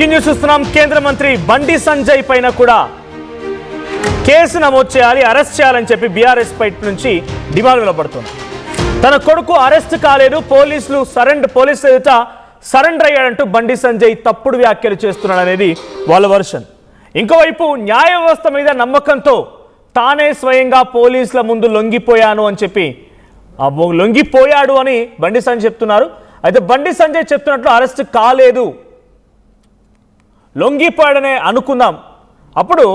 Breaking news చూస్తున్నాం. కేంద్ర మంత్రి బండి సంజయ్ పైన కూడా కేసు నమోదు చేయాలి, అరెస్ట్ చేయాలని చెప్పి బీఆర్ఎస్ పై నుంచి డిమాండ్ నిలబడుతుంది. తన కొడుకు అరెస్ట్ కాలేదు, పోలీసులు ఎదుట సరెండర్ అయ్యాడంటూ బండి సంజయ్ తప్పుడు వ్యాఖ్యలు చేస్తున్నాడు అనేది వాళ్ళ వర్షన్. ఇంకోవైపు న్యాయ వ్యవస్థ మీద నమ్మకంతో తానే స్వయంగా పోలీసుల ముందు లొంగిపోయాను అని చెప్పి లొంగిపోయాడు అని బండి సంజయ్ చెప్తున్నారు. అయితే బండి సంజయ్ చెప్తున్నట్లు అరెస్ట్ కాలేదు, లొంగిపోయాడనే అనుకుందాం. అప్పుడు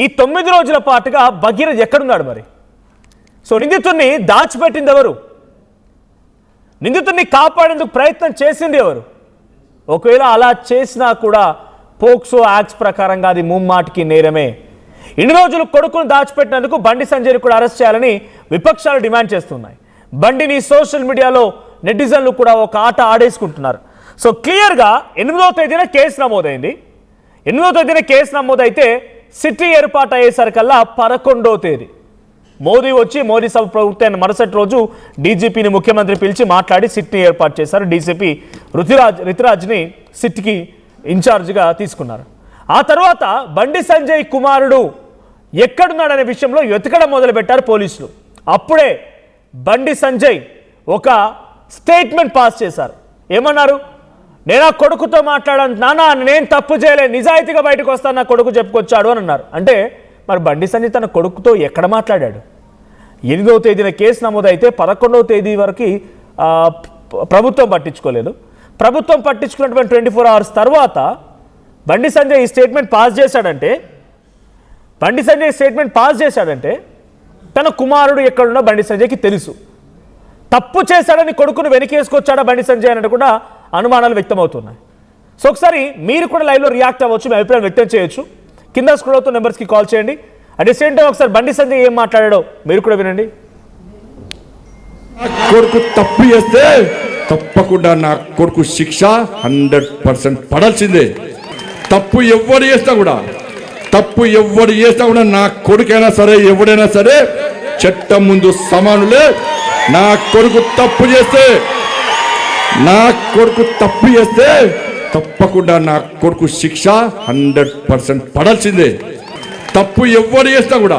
ఈ 9 రోజుల పాటుగా భగీరథ్ ఎక్కడున్నాడు మరి? సో నిందితుడిని దాచిపెట్టింది ఎవరు? నిందితుడిని కాపాడేందుకు ప్రయత్నం చేసింది ఎవరు? ఒకవేళ అలా చేసినా కూడా పోక్సో యాక్ట్స్ ప్రకారంగా అది ముమ్మాటికి నేరమే. ఇన్ని రోజులు కొడుకును దాచిపెట్టినందుకు బండి సంజయ్ని కూడా అరెస్ట్ చేయాలని విపక్షాలు డిమాండ్ చేస్తున్నాయి. బండిని సోషల్ మీడియాలో నెటిజన్లు కూడా ఒక ఆట ఆడేసుకుంటున్నారు. సో క్లియర్గా 8వ తేదీన కేసు నమోదైంది. 8వ తేదీన కేసు నమోదైతే సిటీ ఏర్పాటు అయ్యేసరికల్లా 11వ తేదీ మోదీ సభ పూర్తయిన మరుసటి రోజు డీజీపీని ముఖ్యమంత్రి పిలిచి మాట్లాడి సిట్ని ఏర్పాటు చేశారు. డీసీపీ రుతురాజ్ని సిట్కి ఇన్ఛార్జిగా తీసుకున్నారు. ఆ తర్వాత బండి సంజయ్ కుమారుడు ఎక్కడున్నాడనే విషయంలో వెతకడం మొదలుపెట్టారు పోలీసులు. అప్పుడే బండి సంజయ్ ఒక స్టేట్మెంట్ పాస్ చేశారు. ఏమన్నారు? నేను ఆ కొడుకుతో మాట్లాడాను, నాన్న నేను తప్పు చేయలేదు, నిజాయితీగా బయటకు వస్తాను, నా కొడుకు చెప్పుకొచ్చాడు అని అన్నారు. అంటే మరి బండి సంజయ్ తన కొడుకుతో ఎక్కడ మాట్లాడాడు? 8వ తేదీన కేసు నమోదైతే 11వ తేదీ వరకు ప్రభుత్వం పట్టించుకోలేదు. ప్రభుత్వం పట్టించుకున్నటువంటి 24 hours తర్వాత బండి సంజయ్ ఈ స్టేట్మెంట్ పాస్ చేశాడంటే తన కుమారుడు ఎక్కడున్నా బండి సంజయ్కి తెలుసు. తప్పు చేశాడని కొడుకును వెనకేసుకొచ్చాడా బండి సంజయ్ అని కూడా అనుమానాలు వ్యక్తమవుతున్నాయి. సో ఒకసారి మీరు కూడా లైవ్లో రియాక్ట్ అవ్వచ్చు, మీ అభిప్రాయం వ్యక్తం చేయొచ్చు. కింద స్క్రోల్ అవుతున్న నెంబర్స్కి కాల్ చేయండి. అట్ ది సేమ్ టైం ఒకసారి బండి సంజయ్ ఏం మాట్లాడాడో మీరు కూడా వినండి. కొడుకు తప్పు చేస్తే తప్పకుండా నా కొడుకు శిక్ష 100% పడాల్సిందే. తప్పు ఎవరు చేస్తా కూడా నా కొడుకైనా సరే ఎవడైనా సరే చట్టం ముందు సమానులే. నా కొడుకు తప్పు చేస్తే తప్పకుండా నా కొడుకు శిక్ష 100% పడాల్సిందే. తప్పు ఎవరు చేస్తా కూడా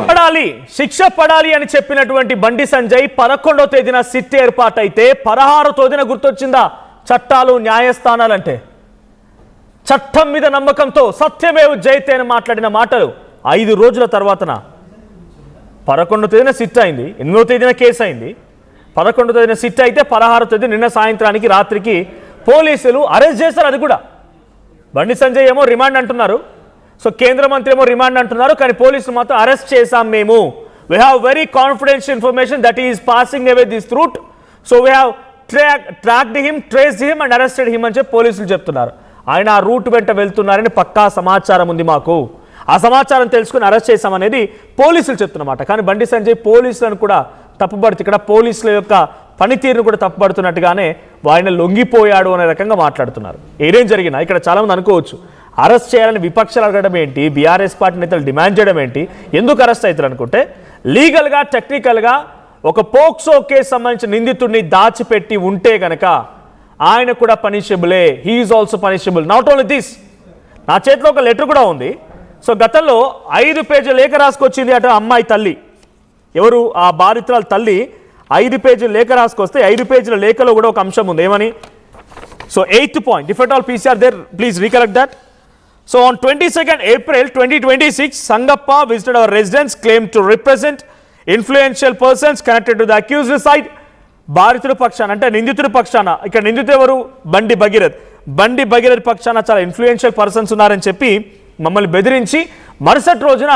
శిక్ష పడాలి అని చెప్పినటువంటి బండి సంజయ్ 11వ తేదీన సిట్ ఏర్పాటైతే 16వ తేదీన గుర్తొచ్చిందా చట్టాలు, న్యాయస్థానాలంటే? చట్టం మీద నమ్మకంతో సత్యమేవ జయతే అని మాట్లాడిన మాటలు 5 రోజుల తర్వాతన 11వ తేదీన సిట్ అయింది, 8వ తేదీన కేసు అయింది, 11వ తేదీన సిట్ అయితే 16వ తేదీ నిన్న సాయంత్రానికి రాత్రికి పోలీసులు అరెస్ట్ చేశారు. అది కూడా బండి సంజయ్ ఏమో రిమాండ్ అంటున్నారు, సో కేంద్ర మంత్రి ఏమో రిమాండ్ అంటున్నారు, కానీ పోలీసులు మాత్రం అరెస్ట్ చేశాం మేము. We have very confidential information that is passing away this route, so we have tracked him, traced him and arrested him అని చెప్పి పోలీసులు చెప్తున్నారు. ఆయన ఆ రూట్ వెంట వెళ్తున్నారని పక్కా సమాచారం ఉంది మాకు, ఆ సమాచారం తెలుసుకుని అరెస్ట్ చేశామనేది పోలీసులు చెప్తున్నమాట. కానీ బండి సంజయ్ పోలీసులను కూడా తప్పుపడుతూ ఇక్కడ పోలీసుల యొక్క పనితీరును కూడా తప్పుపడుతున్నట్టుగానే ఆయన లొంగిపోయాడు అనే రకంగా మాట్లాడుతున్నారు. ఏదేం జరిగినా ఇక్కడ చాలామంది అనుకోవచ్చు, అరెస్ట్ చేయాలని విపక్షాలు అడగడం ఏంటి, బీఆర్ఎస్ పార్టీ నేతలు డిమాండ్ చేయడం ఏంటి, ఎందుకు అరెస్ట్ అవుతారు అనుకుంటే లీగల్గా టెక్నికల్గా ఒక పోక్సో కేసు సంబంధించిన నిందితుడిని దాచిపెట్టి ఉంటే కనుక ఆయన కూడా పనిషబులే. He is also punishable. Not only this, నా చేతిలో ఒక లెటర్ కూడా ఉంది. సో గతంలో 5 పేజీల లేఖ రాసుకొచ్చింది అటు అమ్మాయి తల్లి, ఎవరు ఆ బాధితురాల తల్లి 5 పేజీల లేఖ రాసుకొస్తే 5 పేజీల లేఖలో కూడా ఒక అంశం ఉంది. ఏమని? So 8th point, if at all PCR there, please recollect that. So on 22nd April 2026, Sangappa visited our residence, claimed to represent influential persons connected to the accused side. బాధితుడి పక్షాన అంటే నిందితుడి పక్షాన, ఇక్కడ నిందితుడు ఎవరు? బండి భగీరథ్ పక్షాన చాలా ఇన్ఫ్లుయెన్షియల్ పర్సన్స్ ఉన్నారని చెప్పి మమ్మల్ని బెదిరించి మరుసటి రోజున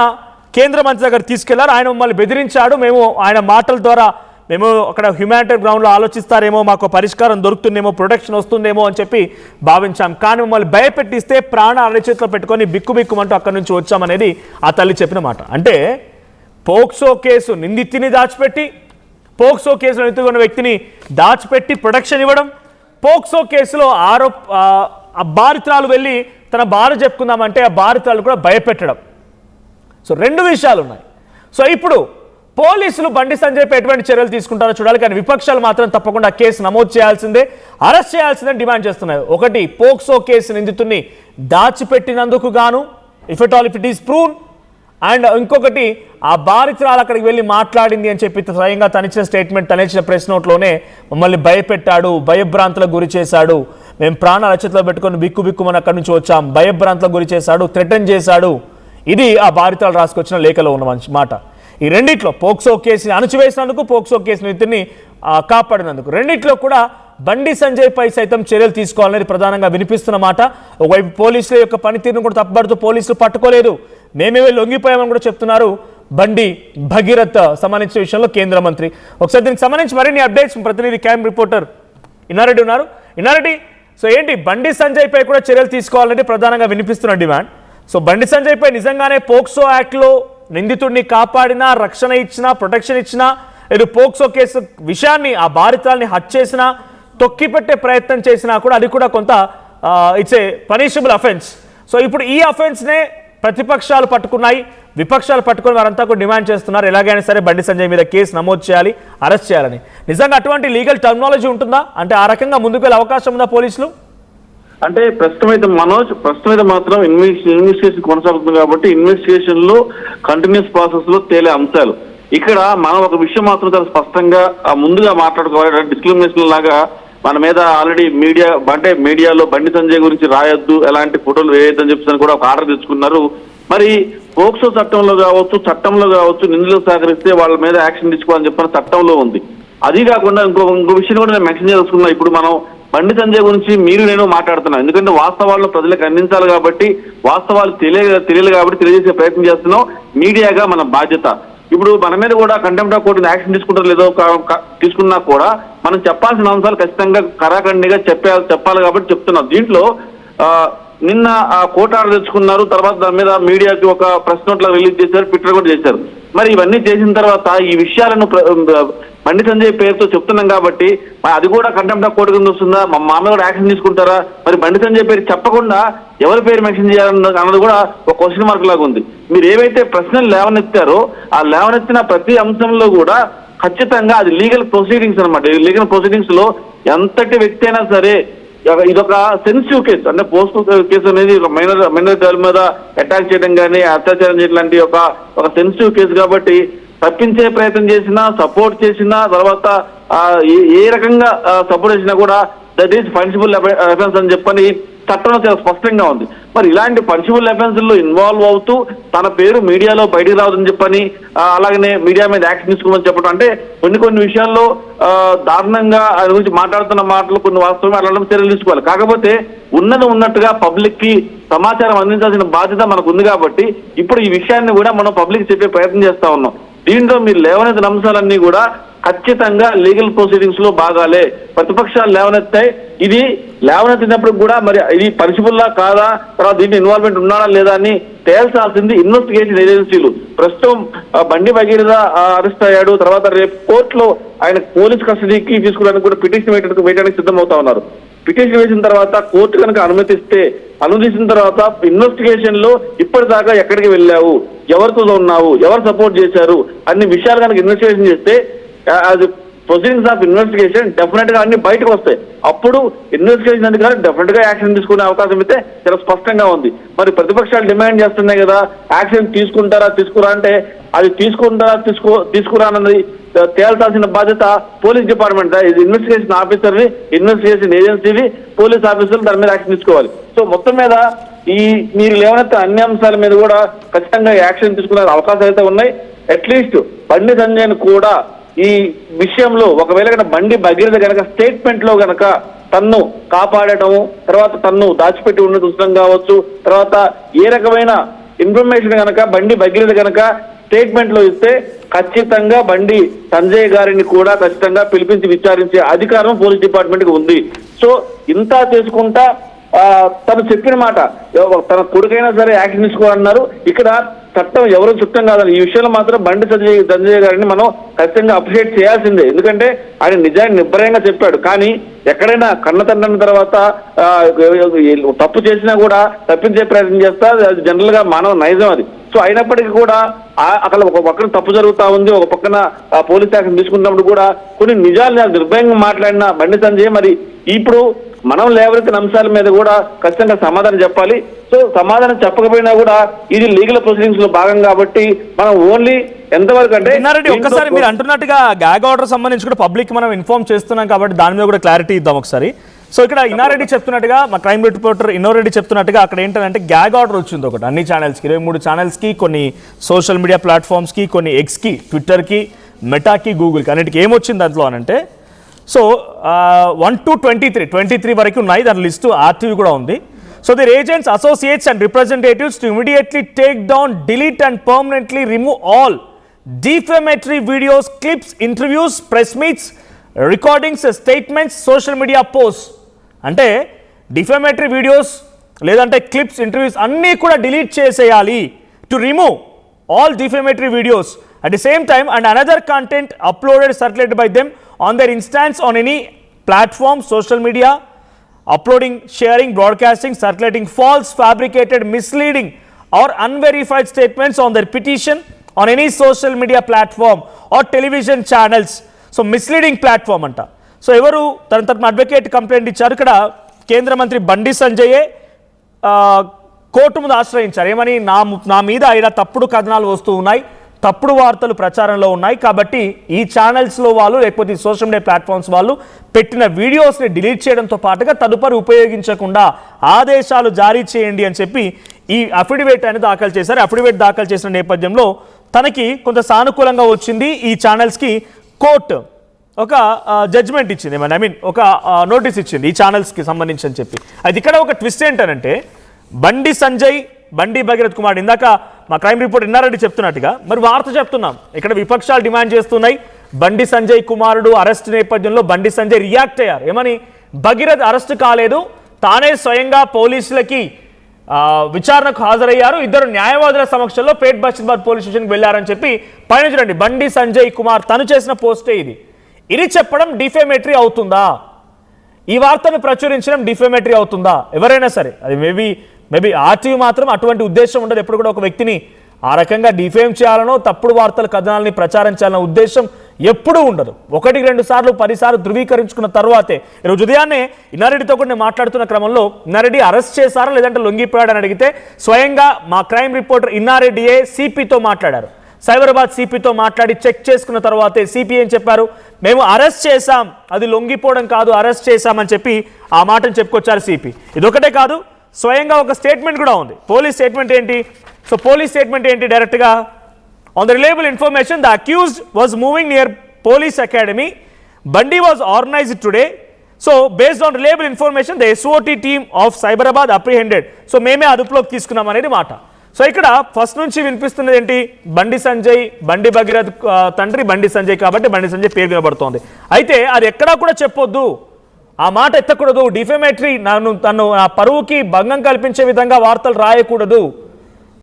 కేంద్ర మంత్రి దగ్గర తీసుకెళ్లారు. ఆయన మమ్మల్ని బెదిరించాడు, మేము ఆయన మాటల ద్వారా మేము అక్కడ హ్యుమానిటరీ గ్రౌండ్లో ఆలోచిస్తారేమో, మాకు పరిష్కారం దొరుకుతుందేమో, ప్రొటెక్షన్ వస్తుందేమో అని చెప్పి భావించాం, కానీ మమ్మల్ని భయపెట్టిస్తే ప్రాణ అరచేతిలో పెట్టుకొని బిక్కుమంటూ అక్కడి నుంచి వచ్చామనేది ఆ తల్లి చెప్పిన మాట. అంటే పోక్సో కేసు నిందితుని దాచిపెట్టి, పోక్సో కేసులో నిందితున్న వ్యక్తిని దాచిపెట్టి ప్రొటెక్షన్ ఇవ్వడం, పోక్సో కేసులో ఆ బాధితురాలు వెళ్ళి తన భార్య చెప్పుకుందామంటే ఆ బాధితురాలు కూడా భయపెట్టడం. సో 2 విషయాలు ఉన్నాయి. సో ఇప్పుడు పోలీసులు బండి సంజయ్పై ఎటువంటి చర్యలు తీసుకుంటారో చూడాలి. కానీ విపక్షాలు మాత్రం తప్పకుండా కేసు నమోదు చేయాల్సిందే, అరెస్ట్ చేయాల్సిందే డిమాండ్ చేస్తున్నాయి. ఒకటి, పోక్సో కేసు నిందితుడిని దాచిపెట్టినందుకు గాను if it is proved, and ఇంకొకటి ఆ బాధితురాలు అక్కడికి వెళ్ళి మాట్లాడింది అని చెప్పి స్వయంగా తనిచ్చిన స్టేట్మెంట్, తనిచ్చిన ప్రెస్ నోట్లోనే మమ్మల్ని భయపెట్టాడు, భయభ్రాంతులకు గురి చేశాడు, మేము ప్రాణాల చేతిలో పెట్టుకొని బిక్కుబిక్కుమని అక్కడి నుంచి వచ్చాం, భయభ్రాంతులకు గురి చేశాడు, థ్రెటన్ చేశాడు. ఇది ఆ బాధితురాలు రాసుకొచ్చిన లేఖలో ఉన్న మాట. ఈ రెండిట్లో పోక్సో కేసుని అణచివేసినందుకు, పోక్సో కేసు నితిని కాపాడినందుకు, రెండిట్లో కూడా బండి సంజయ్ పై సైతం చర్యలు తీసుకోవాలనేది ప్రధానంగా వినిపిస్తున్న మాట. ఒకవైపు పోలీసుల యొక్క పనితీరును కూడా తప్పుపడుతూ పోలీసులు పట్టుకోలేదు, మేమేమే లొంగిపోయామని కూడా చెప్తున్నారు బండి భగీరథ్ సంబంధించిన విషయంలో కేంద్ర మంత్రి. ఒకసారి దీనికి సంబంధించి మరిన్ని అప్డేట్స్ ప్రతినిధి క్యాంప్ రిపోర్టర్ ఇన్నారెడ్డి ఉన్నారు. ఇన్నారెడ్డి, సో ఏంటి బండి సంజయ్ పై కూడా చర్యలు తీసుకోవాలంటే ప్రధానంగా వినిపిస్తున్న డిమాండ్. సో బండి సంజయ్ పై నిజంగానే పోక్సో యాక్ట్లో నిందితుడిని కాపాడినా, రక్షణ ఇచ్చినా, ప్రొటెక్షన్ ఇచ్చినా, లేదు పోక్సో కేసు విషయాన్ని ఆ బాధితురాల్ని హత్య చేసినా, తొక్కిపెట్టే ప్రయత్నం చేసినా కూడా అది కూడా కొంత it's a punishable offence. So ఇప్పుడు ఈ అఫెన్స్నే ప్రతిపక్షాలు పట్టుకున్నాయి, విపక్షాలు పట్టుకుని వారంతా కూడా డిమాండ్ చేస్తున్నారు ఎలాగైనా సరే బండి సంజయ్ మీద కేసు నమోదు చేయాలి, అరెస్ట్ చేయాలని. నిజంగా అటువంటి లీగల్ టర్మినాలజీ ఉంటుందా? అంటే ఆ రకంగా ముందుకు వెళ్ళే అవకాశం ఉందా పోలీసులు? అంటే ప్రస్తుతం అయితే మాత్రం ఇన్వెస్టిగేషన్ కొనసాగుతుంది కాబట్టి ఇన్వెస్టిగేషన్ లో కంటిన్యూస్ ప్రాసెస్ లో తేలే అంశాలు. ఇక్కడ మనం ఒక విషయం మాత్రం చాలా స్పష్టంగా ముందుగా మాట్లాడుకోవాలి. డిస్క్రిమినేషన్ లాగా మన మీద ఆల్రెడీ మీడియాలో బండి సంజయ్ గురించి రాయొద్దు, ఎలాంటి ఫోటోలు వేయొద్దని చెప్పి కూడా ఒక ఆర్డర్ తెచ్చుకున్నారు. మరి పోక్సో చట్టంలో కావచ్చు నిందితులు సహకరిస్తే వాళ్ళ మీద యాక్షన్ తీసుకోవాలని చెప్పిన చట్టంలో ఉంది. అది కాకుండా ఇంకో విషయం కూడా నేను మెన్షన్ చేసుకున్నా. ఇప్పుడు మనం బండి సంజయ్ గురించి నేను మాట్లాడుతున్నాం, ఎందుకంటే వాస్తవాలను ప్రజలకు అందించాలి కాబట్టి, వాస్తవాలు తెలియాలి కాబట్టి తెలియజేసే ప్రయత్నం చేస్తున్నాం. మీడియాగా మన బాధ్యత. ఇప్పుడు మన మీద కూడా కంటెంప్ట్ ఆఫ్ కోర్టు యాక్షన్ తీసుకుంటారు లేదో తీసుకున్నా కూడా మనం చెప్పాల్సిన అంశాలు ఖచ్చితంగా కరాఖండిగా చెప్పాలి కాబట్టి చెప్తున్నాం. దీంట్లో నిన్న ఆ కోర్టు ఆర్డర్ తెచ్చుకున్నారు, తర్వాత దాని మీద మీడియాకి ఒక ప్రెస్ నోట్ లా రిలీజ్ చేశారు, ట్విట్టర్ కూడా చేశారు. మరి ఇవన్నీ చేసిన తర్వాత ఈ విషయాలను బండి సంజయ్ పేరుతో చెప్తున్నాం కాబట్టి అది కూడా కంటెంప్ట్ ఆఫ్ కోర్టు కింద వస్తుందా? మా మీద కూడా యాక్షన్ తీసుకుంటారా? మరి బండి సంజయ్ పేరు చెప్పకుండా ఎవరి పేరు మెన్షన్ చేయాలన్నది కూడా ఒక క్వశ్చన్ మార్క్ లాగా ఉంది. మీరు ఏవైతే ప్రశ్నలు లేవనెత్తారో ఆ లేవనెత్తిన ప్రతి అంశంలో కూడా ఖచ్చితంగా అది లీగల్ ప్రొసీడింగ్స్ అనమాట. లీగల్ ప్రొసీడింగ్స్ లో ఎంతటి వ్యక్తి అయినా సరే, ఇదొక సెన్సిటివ్ కేసు. అంటే పోస్కో కేసు అనేది మైనర్ గర్ల్ మీద అటాక్ చేయడం కానీ, అత్యాచారం చేయడం లాంటి ఒక సెన్సిటివ్ కేసు కాబట్టి తప్పించే ప్రయత్నం చేసినా, సపోర్ట్ చేసినా, తర్వాత ఏ రకంగా సపోర్ట్ చేసినా కూడా దట్ ఈస్ పనిషబుల్ అఫెన్స్ అని చెప్పని చట్టంలో చాలా స్పష్టంగా ఉంది. మరి ఇలాంటి పనిషబుల్ అఫెన్స్ లో ఇన్వాల్వ్ అవుతూ తన పేరు మీడియాలో బయటికి రావద్దని చెప్పని, అలాగనే మీడియా మీద యాక్షన్ తీసుకోమని చెప్పడం, అంటే కొన్ని విషయాల్లో దారుణంగా ఆయన గురించి మాట్లాడుతున్న మాటలు కొన్ని వాస్తవమే, అలాంటి చర్యలు తీసుకోవాలి. కాకపోతే ఉన్నట్టుగా పబ్లిక్ కి సమాచారం అందించాల్సిన బాధ్యత మనకు ఉంది కాబట్టి ఇప్పుడు ఈ విషయాన్ని కూడా మనం పబ్లిక్ చెప్పే ప్రయత్నం చేస్తా ఉన్నాం. దీంట్లో మీరు లేవనెత్తిన అంశాలన్నీ కూడా ఖచ్చితంగా లీగల్ ప్రొసీడింగ్స్ లో భాగాలే. ప్రతిపక్షాలు లేవనెత్తాయి, ఇది లేవనెత్తినప్పుడు కూడా మరి ఇది పనిషబుల్లా కాదా, తర్వాత దీంట్లో ఇన్వాల్వ్మెంట్ ఉన్నాడా లేదా అని తేల్చాల్సింది ఇన్వెస్టిగేషన్ ఏజెన్సీలు. ప్రస్తుతం బండి భగీరథ అరెస్ట్ అయ్యాడు, తర్వాత రేపు కోర్టులో ఆయన పోలీస్ కస్టడీకి తీసుకోవడానికి కూడా పిటిషన్ వేయడానికి సిద్ధమవుతా ఉన్నారు. పిటిషన్ వేసిన తర్వాత కోర్టు కనుక అనుమతించిన తర్వాత ఇన్వెస్టిగేషన్ లో ఇప్పటిదాకా ఎక్కడికి వెళ్ళావు, ఎవరితో ఉన్నావు, ఎవరు సపోర్ట్ చేశారు అన్ని విషయాలు కనుక ఇన్వెస్టిగేషన్ చేస్తే అది ప్రొసీడింగ్స్ ఆఫ్ ఇన్వెస్టిగేషన్ డెఫినెట్ గా అన్ని బయటకు వస్తాయి. అప్పుడు ఇన్వెస్టిగేషన్ అధికారులు డెఫినెట్ గా యాక్షన్ తీసుకునే అవకాశం అయితే చాలా స్పష్టంగా ఉంది. మరి ప్రతిపక్షాలు డిమాండ్ చేస్తున్నాయి కదా, యాక్షన్ తీసుకురా అంటే అది తీసుకురా అన్నది తేల్చాల్సిన బాధ్యత పోలీస్ డిపార్ట్మెంట్. ఇది ఇన్వెస్టిగేషన్ ఆఫీసర్ని, ఇన్వెస్టిగేషన్ ఏజెన్సీని, పోలీస్ ఆఫీసర్లు దాని మీద యాక్షన్ తీసుకోవాలి. సో మొత్తం మీద మీరు లేవనెత్తే అన్ని అంశాల మీద కూడా ఖచ్చితంగా యాక్షన్ తీసుకునే అవకాశాలు అయితే ఉన్నాయి. అట్లీస్ట్ బండి సంజయ్ని కూడా ఈ విషయంలో ఒకవేళ కనుక బండి భగీరథ కనుక స్టేట్మెంట్ లో కనుక తన్ను కాపాడటము, తర్వాత తన్ను దాచిపెట్టి ఉన్న చూడటం కావచ్చు, తర్వాత ఏ రకమైన ఇన్ఫర్మేషన్ కనుక బండి భగీరథ కనుక స్టేట్మెంట్ లో ఇస్తే ఖచ్చితంగా బండి సంజయ్ గారిని కూడా ఖచ్చితంగా పిలిపించి విచారించే అధికారం పోలీస్ డిపార్ట్మెంట్ కి ఉంది. సో ఇంత చేసుకుంటా తను చెప్పిన మాట, తన కొడుకైనా సరే యాక్షన్ తీసుకోవాలన్నారు. ఇక్కడ చట్టం ఎవరు చుట్టం కాదని ఈ విషయంలో మాత్రం బండి సంజయ్ గారిని మనం ఖచ్చితంగా అప్రిషియేట్ చేయాల్సిందే. ఎందుకంటే ఆయన నిజాన్ని నిర్భయంగా చెప్పాడు. కానీ ఎక్కడైనా కన్న తండ్రి తర్వాత తప్పు చేసినా కూడా తప్పించే ప్రయత్నం చేస్తా, అది జనరల్ గా మానవ నైజం అది. సో అయినప్పటికీ కూడా అక్కడ ఒక పక్కన తప్పు జరుగుతా ఉంది, ఒక పక్కన పోలీస్ యాక్షన్ తీసుకున్నప్పుడు కూడా కొన్ని నిజాలు నిర్భయంగా మాట్లాడిన బండి సంజయ్ మరి ఇప్పుడు మనం లేవనెత్తిన అంశాల మీద కూడా ఖచ్చితంగా సమాధానం చెప్పాలి. సో సమాధానం చెప్పకపోయినా కూడా ఇది లీగల్ ప్రొసీడింగ్స్ లో భాగం కాబట్టి మనం ఓన్లీ ఎంతవరకు అంటే ఒక్కసారి మీరు అంటున్నట్టుగా గ్యాగ్ ఆర్డర్ సంబంధించి కూడా పబ్లిక్ మనం ఇన్ఫార్మ్ చేస్తున్నాం కాబట్టి దాని మీద కూడా క్లారిటీ ఇద్దాం ఒకసారి. సో ఇక్కడ ఇన్నారెడ్డి చెప్తున్నట్టుగా, మా క్రైమ్ రిపోర్టర్ ఇన్నోరెడ్డి చెప్తున్నట్టుగా అక్కడ ఏంటంటే గ్యాగ్ ఆర్డర్ వచ్చింది ఒకటి అన్ని ఛానల్స్కి, 23 ఛానల్స్కి, కొన్ని సోషల్ మీడియా ప్లాట్ఫామ్స్కి, కొన్ని ఎక్స్కి, ట్విట్టర్కి, మెటాకి, గూగుల్కి, అన్నిటికీ ఏమొచ్చింది దాంట్లో అని అంటే సో 1 to 23 వరకు ఉన్నాయి. దాని లిస్టు ఆర్టీవీ కూడా ఉంది. So their agents, associates and representatives to immediately take down, delete and permanently remove all defamatory videos, clips, interviews, press meets, recordings, statements, social media posts. అంటే డిఫమేటరీ వీడియోస్ లేదంటే clips, interviews అన్నీ కూడా delete చేసేయాలి. To remove all defamatory videos at the same time and another content uploaded, circulated by them on their instance on any platform, social media, uploading, sharing, broadcasting, circulating false, fabricated, misleading or unverified statements on their petition on any social media platform or television channels. So misleading platform anta. So evaru tana advocate complaint icharu. Ikkada kendra mantri Bandi Sanjay court ముందు ఆశ్రయించారు. ఏమని, నా మీద అయినా తప్పుడు కథనాలు వస్తూ ఉన్నాయి, తప్పుడు వార్తలు ప్రచారంలో ఉన్నాయి కాబట్టి ఈ ఛానల్స్లో వాళ్ళు లేకపోతే ఈ సోషల్ మీడియా ప్లాట్ఫామ్స్ వాళ్ళు పెట్టిన వీడియోస్ని డిలీట్ చేయడంతో పాటుగా తదుపరి ఉపయోగించకుండా ఆదేశాలు జారీ చేయండి అని చెప్పి ఈ అఫిడవిట్ అనేది దాఖలు చేశారు. అఫిడవిట్ దాఖలు చేసిన నేపథ్యంలో తనకి కొంత సానుకూలంగా వచ్చింది. ఈ ఛానల్స్కి కోర్టు ఒక జడ్జ్మెంట్ ఇచ్చింది, ఐ మీన్ ఒక నోటీస్ ఇచ్చింది ఈ ఛానల్స్కి సంబంధించి అని చెప్పి. అది ఇక్కడ ఒక ట్విస్ట్ ఏంటనంటే బండి సంజయ్, బండి భగీరథ్ కుమార్, ఇందాక మా క్రైమ్ రిపోర్ట్ ఇన్నారెడ్డి చెప్తున్నట్టుగా మరి వార్త చెప్తున్నాం, ఇక్కడ విపక్షాలు డిమాండ్ చేస్తున్నాయి. బండి సంజయ్ కుమారుడు అరెస్ట్ నేపథ్యంలో బండి సంజయ్ రియాక్ట్ అయ్యారు. ఏమని, భగీరథ్ అరెస్ట్ కాలేదు, తానే స్వయంగా పోలీసులకి విచారణకు హాజరయ్యారు, ఇద్దరు న్యాయవాదుల సమక్షంలో పేట్ బషీర్బాద్ పోలీస్ స్టేషన్కి వెళ్ళారని చెప్పి పైన చూడండి బండి సంజయ్ కుమార్ తను చేసిన పోస్టే ఇది. ఇది చెప్పడం డిఫేమేటరీ అవుతుందా? ఈ వార్తను ప్రచురించడం డిఫేమేటరీ అవుతుందా? ఎవరైనా సరే, అది మేబీ ఆర్టీవీ మాత్రం అటువంటి ఉద్దేశం ఉండదు. ఎప్పుడు కూడా ఒక వ్యక్తిని ఆ రకంగా డిఫేమ్ చేయాలనో తప్పుడు వార్తల కథనాలని ప్రచారం చేయాలన్న ఉద్దేశం ఎప్పుడూ ఉండదు. 1-2 సార్లు 10 సార్లు ధృవీకరించుకున్న తర్వాతే. ఈరోజు ఉదయాన్నే ఇన్నారెడ్డితో కూడా నేను మాట్లాడుతున్న క్రమంలో ఇన్నారెడ్డి అరెస్ట్ చేశారా లేదంటే లొంగిపోయాడని అడిగితే స్వయంగా మా క్రైమ్ రిపోర్టర్ ఇన్నారెడ్డియే సిపితో మాట్లాడారు. సైబరాబాద్ సిపితో మాట్లాడి చెక్ చేసుకున్న తర్వాతే సిపి ఏం చెప్పారు, మేము అరెస్ట్ చేశాం, అది లొంగిపోవడం కాదు, అరెస్ట్ చేశామని చెప్పి ఆ మాటను చెప్పుకొచ్చారు సిపి. ఇదొకటే కాదు, స్వయంగా ఒక స్టేట్మెంట్ కూడా ఉంది. పోలీస్ స్టేట్మెంట్ ఏంటి? సో పోలీస్ స్టేట్మెంట్ ఏంటి? డైరెక్ట్గా on the reliable information the accused was moving near police academy, బండి was organised today. So based on reliable information the SOT team of Cyberabad apprehended. So మేమే అదుపులోకి తీసుకున్నాం అనేది మాట. సో ఇక్కడ ఫస్ట్ నుంచి వినిపిస్తున్నది ఏంటి, బండి సంజయ్, బండి భగీరథ్ తండ్రి బండి సంజయ్ కాబట్టి బండి సంజయ్ పేరు వినబడుతోంది. అయితే అది ఎక్కడా కూడా చెప్పొద్దు, ఆ మాట ఎత్తకూడదు, డిఫేమేటరీ, తను నా పరువుకి భంగం కల్పించే విధంగా వార్తలు రాయకూడదు